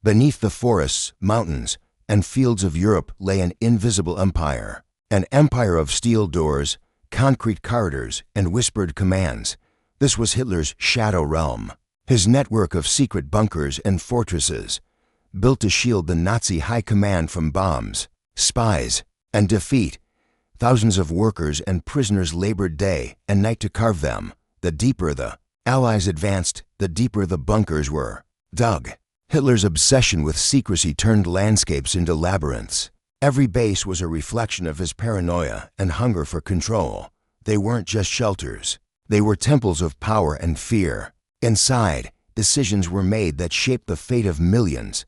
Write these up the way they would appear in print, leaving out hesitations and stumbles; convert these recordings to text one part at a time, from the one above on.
Beneath the forests, mountains, and fields of Europe lay an invisible empire. An empire of steel doors, concrete corridors, and whispered commands. This was Hitler's shadow realm. His network of secret bunkers and fortresses, built to shield the Nazi high command from bombs, spies, and defeat. Thousands of workers and prisoners labored day and night to carve them. The deeper the Allies advanced, the deeper the bunkers were dug. Hitler's obsession with secrecy turned landscapes into labyrinths. Every base was a reflection of his paranoia and hunger for control. They weren't just shelters. They were temples of power and fear. Inside, decisions were made that shaped the fate of millions.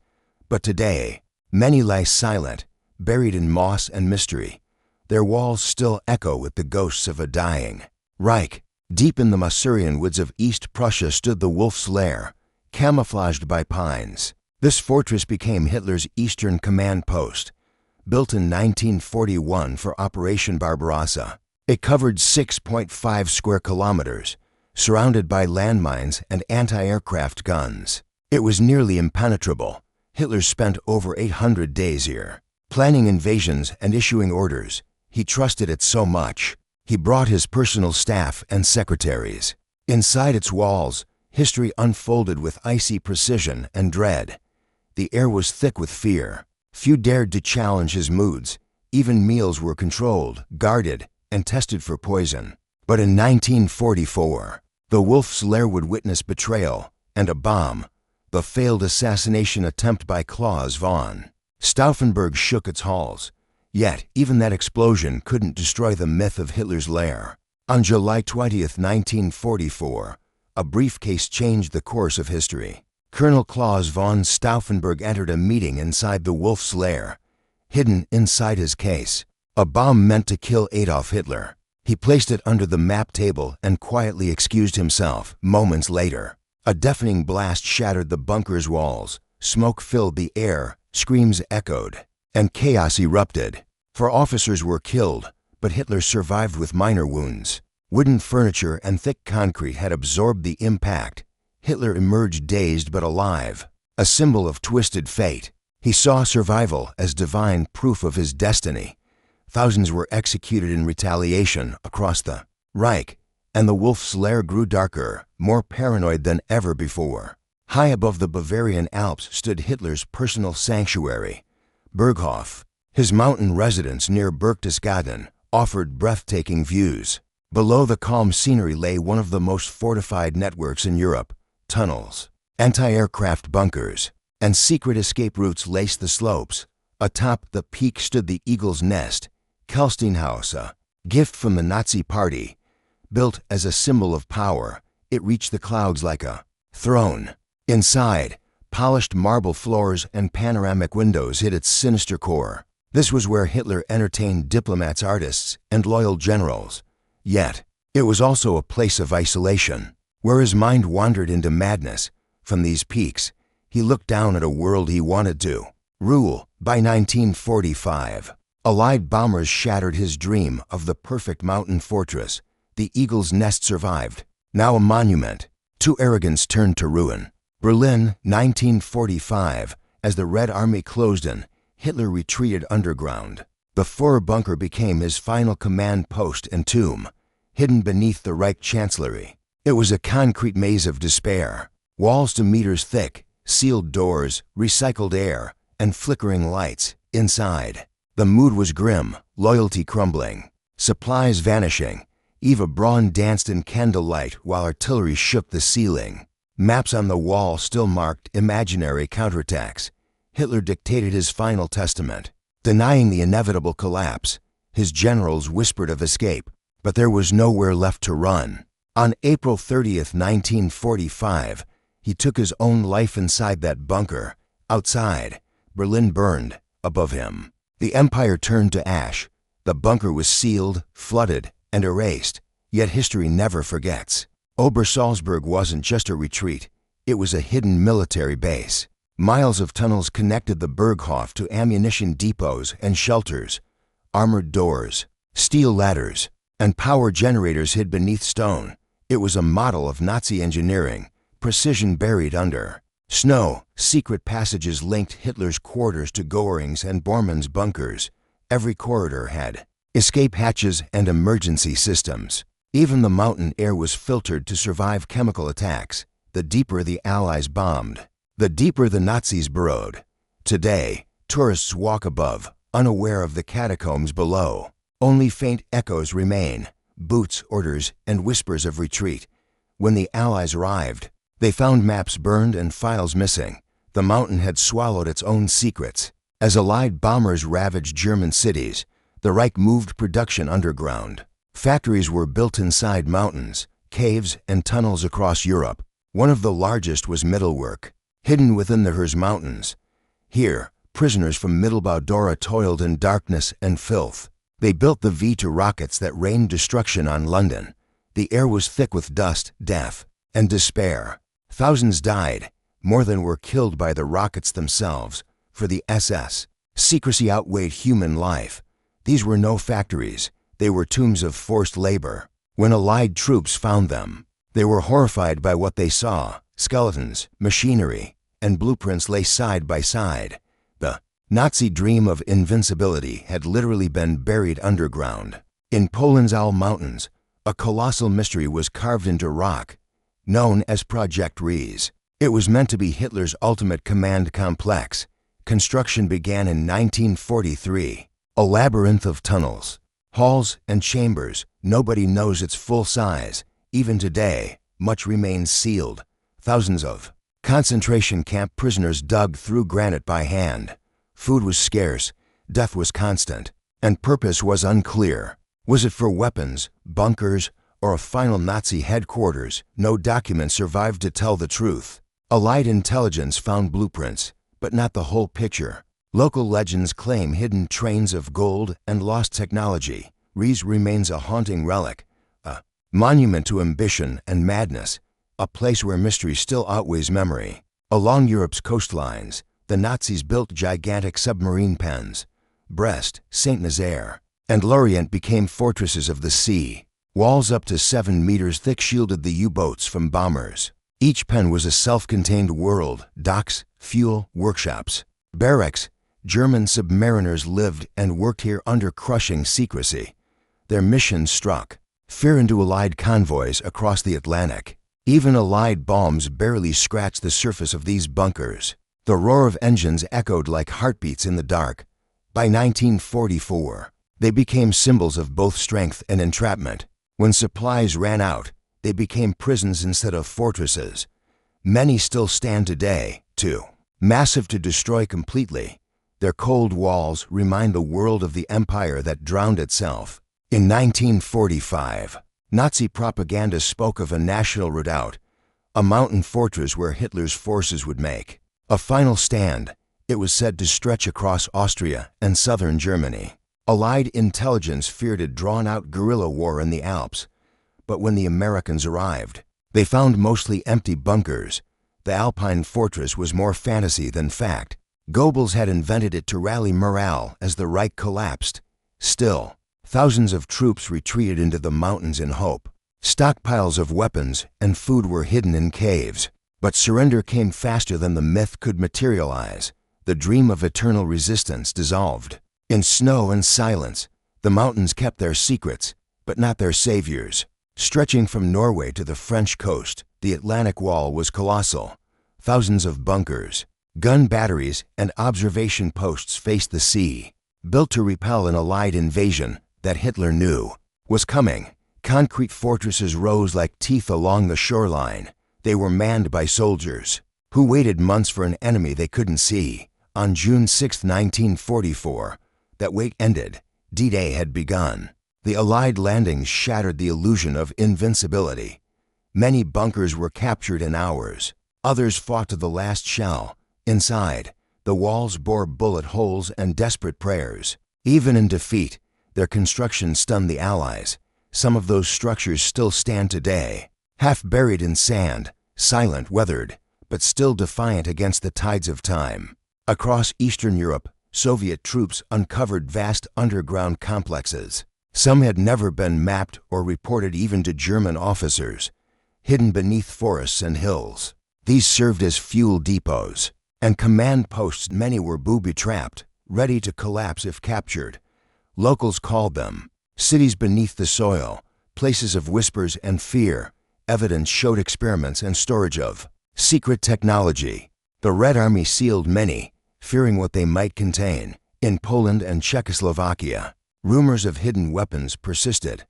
But today, many lie silent, buried in moss and mystery. Their walls still echo with the ghosts of a dying Reich. Deep in the Masurian woods of East Prussia stood the Wolf's Lair, camouflaged by pines. This fortress became Hitler's eastern command post. Built in 1941 for Operation Barbarossa, it covered 6.5 square kilometers, surrounded by landmines and anti-aircraft guns. It was nearly impenetrable. Hitler spent over 800 days here, planning invasions and issuing orders. He trusted it so much. He brought his personal staff and secretaries. Inside its walls, history unfolded with icy precision and dread. The air was thick with fear. Few dared to challenge his moods. Even meals were controlled, guarded, and tested for poison. But in 1944, the Wolf's Lair would witness betrayal and a bomb, the failed assassination attempt by Klaus von Stauffenberg shook its halls. Yet, even that explosion couldn't destroy the myth of Hitler's lair. On July 20, 1944, a briefcase changed the course of history. Colonel Klaus von Stauffenberg entered a meeting inside the Wolf's Lair. Hidden inside his case, a bomb meant to kill Adolf Hitler. He placed it under the map table and quietly excused himself. Moments later, a deafening blast shattered the bunker's walls. Smoke filled the air, screams echoed, and chaos erupted. 4 officers were killed, but Hitler survived with minor wounds. Wooden furniture and thick concrete had absorbed the impact. Hitler emerged dazed but alive, a symbol of twisted fate. He saw survival as divine proof of his destiny. Thousands were executed in retaliation across the Reich, and the Wolf's Lair grew darker, more paranoid than ever before. High above the Bavarian Alps stood Hitler's personal sanctuary, Berghof. His mountain residence near Berchtesgaden offered breathtaking views. Below the calm scenery lay one of the most fortified networks in Europe. Tunnels, anti-aircraft bunkers, and secret escape routes laced the slopes. Atop the peak stood the Eagle's Nest, Kelsteinhaus, a gift from the Nazi Party. Built as a symbol of power, it reached the clouds like a throne. Inside, polished marble floors and panoramic windows hid its sinister core. This was where Hitler entertained diplomats, artists, and loyal generals. Yet, it was also a place of isolation, where his mind wandered into madness. From these peaks, he looked down at a world he wanted to rule. By 1945, Allied bombers shattered his dream of the perfect mountain fortress. The Eagle's Nest survived, now a monument. To arrogance turned to ruin. Berlin, 1945. As the Red Army closed in, Hitler retreated underground. The Führer bunker became his final command post and tomb, hidden beneath the Reich Chancellery. It was a concrete maze of despair. Walls to meters thick, sealed doors, recycled air, and flickering lights. Inside, the mood was grim, loyalty crumbling, supplies vanishing. Eva Braun danced in candlelight while artillery shook the ceiling. Maps on the wall still marked imaginary counterattacks. Hitler dictated his final testament, denying the inevitable collapse. His generals whispered of escape, but there was nowhere left to run. On April 30, 1945, he took his own life inside that bunker. Outside, Berlin burned. Above him, the empire turned to ash. The bunker was sealed, flooded, and erased. Yet history never forgets. Obersalzberg wasn't just a retreat. It was a hidden military base. Miles of tunnels connected the Berghof to ammunition depots and shelters. Armored doors, steel ladders, and power generators hid beneath stone. It was a model of Nazi engineering, precision buried under. Snow, secret passages linked Hitler's quarters to Göring's and Bormann's bunkers. Every corridor had escape hatches and emergency systems. Even the mountain air was filtered to survive chemical attacks. The deeper the Allies bombed, the deeper the Nazis burrowed. Today, tourists walk above, unaware of the catacombs below. Only faint echoes remain, boots, orders, and whispers of retreat. When the Allies arrived, they found maps burned and files missing. The mountain had swallowed its own secrets. As Allied bombers ravaged German cities, the Reich moved production underground. Factories were built inside mountains, caves, and tunnels across Europe. One of the largest was Mittelwerk, hidden within the Harz Mountains. Here, prisoners from Mittelbau-Dora toiled in darkness and filth. They built the V2 rockets that rained destruction on London. The air was thick with dust, death, and despair. Thousands died, more than were killed by the rockets themselves. For the SS, secrecy outweighed human life. These were no factories. They were tombs of forced labor. When Allied troops found them, they were horrified by what they saw. Skeletons, machinery, and blueprints lay side by side. The Nazi dream of invincibility had literally been buried underground. In Poland's Owl Mountains, a colossal mystery was carved into rock, known as Project Rees. It was meant to be Hitler's ultimate command complex. Construction began in 1943. A labyrinth of tunnels, halls, and chambers. Nobody knows its full size. Even today, much remains sealed. Thousands of concentration camp prisoners dug through granite by hand. Food was scarce, death was constant, and purpose was unclear. Was it for weapons, bunkers, or a final Nazi headquarters? No document survived to tell the truth. Allied intelligence found blueprints, but not the whole picture. Local legends claim hidden trains of gold and lost technology. Rees remains a haunting relic, a monument to ambition and madness, a place where mystery still outweighs memory. Along Europe's coastlines, the Nazis built gigantic submarine pens. Brest, Saint-Nazaire, and Lorient became fortresses of the sea. Walls up to 7 meters thick shielded the U-boats from bombers. Each pen was a self-contained world. Docks, fuel, workshops, barracks. German submariners lived and worked here under crushing secrecy. Their mission struck fear into Allied convoys across the Atlantic. Even Allied bombs barely scratched the surface of these bunkers. The roar of engines echoed like heartbeats in the dark. By 1944, they became symbols of both strength and entrapment. When supplies ran out, they became prisons instead of fortresses. Many still stand today, too massive to destroy completely. Their cold walls remind the world of the empire that drowned itself. In 1945, Nazi propaganda spoke of a national redoubt, a mountain fortress where Hitler's forces would make a final stand. It was said to stretch across Austria and southern Germany. Allied intelligence feared a drawn-out guerrilla war in the Alps. But when the Americans arrived, they found mostly empty bunkers. The Alpine fortress was more fantasy than fact. Goebbels had invented it to rally morale as the Reich collapsed. Still, thousands of troops retreated into the mountains in hope. Stockpiles of weapons and food were hidden in caves. But surrender came faster than the myth could materialize. The dream of eternal resistance dissolved. In snow and silence, the mountains kept their secrets, but not their saviors. Stretching from Norway to the French coast, the Atlantic Wall was colossal. Thousands of bunkers, gun batteries, and observation posts faced the sea, built to repel an Allied invasion that Hitler knew was coming. Concrete fortresses rose like teeth along the shoreline. They were manned by soldiers who waited months for an enemy they couldn't see. On June 6, 1944, that wait ended. D-Day had begun. The Allied landings shattered the illusion of invincibility. Many bunkers were captured in hours. Others fought to the last shell. Inside, the walls bore bullet holes and desperate prayers. Even in defeat, their construction stunned the Allies. Some of those structures still stand today, half buried in sand, silent, weathered, but still defiant against the tides of time. Across Eastern Europe, Soviet troops uncovered vast underground complexes. Some had never been mapped or reported even to German officers, hidden beneath forests and hills. These served as fuel depots and command posts. Many were booby-trapped, ready to collapse if captured. Locals called them cities beneath the soil, places of whispers and fear. Evidence showed experiments and storage of secret technology. The Red Army sealed many, fearing what they might contain. In Poland and Czechoslovakia, rumors of hidden weapons persisted.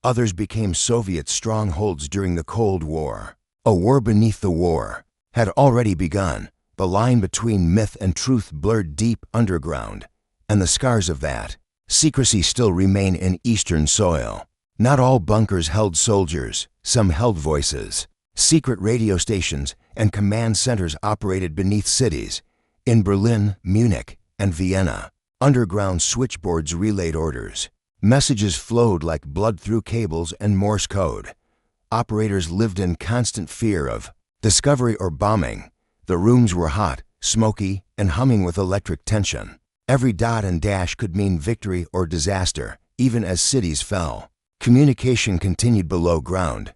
Others became Soviet strongholds during the Cold War. A war beneath the war had already begun. The line between myth and truth blurred deep underground, and the scars of that secrecy still remain in Eastern soil. Not all bunkers held soldiers, some held voices. Secret radio stations and command centers operated beneath cities. In Berlin, Munich, and Vienna, underground switchboards relayed orders. Messages flowed like blood through cables and Morse code. Operators lived in constant fear of discovery or bombing. The rooms were hot, smoky, and humming with electric tension. Every dot and dash could mean victory or disaster, even as cities fell. Communication continued below ground.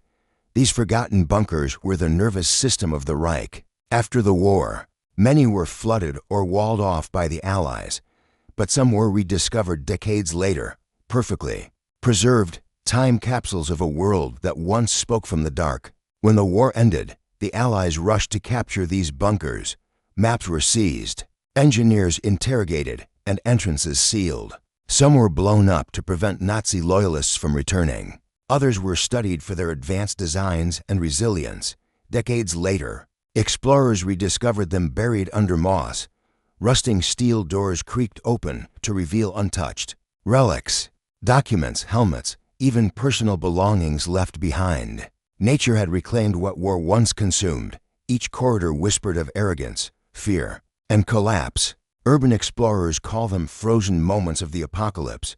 These forgotten bunkers were the nervous system of the Reich. After the war, many were flooded or walled off by the Allies, but some were rediscovered decades later, perfectly preserved, time capsules of a world that once spoke from the dark. When the war ended, the Allies rushed to capture these bunkers. Maps were seized, engineers interrogated, and entrances sealed. Some were blown up to prevent Nazi loyalists from returning. Others were studied for their advanced designs and resilience. Decades later, explorers rediscovered them buried under moss. Rusting steel doors creaked open to reveal untouched relics, documents, helmets, even personal belongings left behind. Nature had reclaimed what war once consumed. Each corridor whispered of arrogance, fear, and collapse. Urban explorers call them frozen moments of the apocalypse,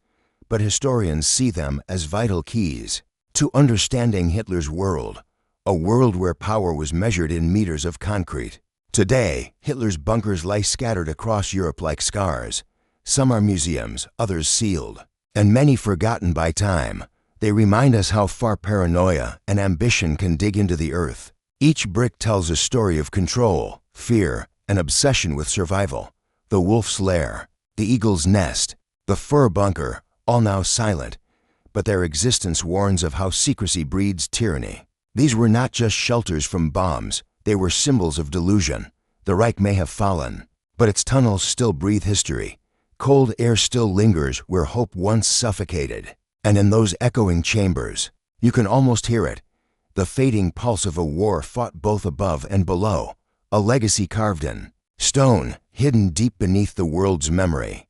but historians see them as vital keys to understanding Hitler's world, a world where power was measured in meters of concrete. Today, Hitler's bunkers lie scattered across Europe like scars. Some are museums, others sealed, and many forgotten by time. They remind us how far paranoia and ambition can dig into the earth. Each brick tells a story of control, fear, and obsession with survival. The wolf's lair, the eagle's nest, the fur bunker, all now silent, but their existence warns of how secrecy breeds tyranny. These were not just shelters from bombs, they were symbols of delusion. The Reich may have fallen, but its tunnels still breathe history. Cold air still lingers where hope once suffocated. And in those echoing chambers, you can almost hear it, the fading pulse of a war fought both above and below, a legacy carved in stone, hidden deep beneath the world's memory.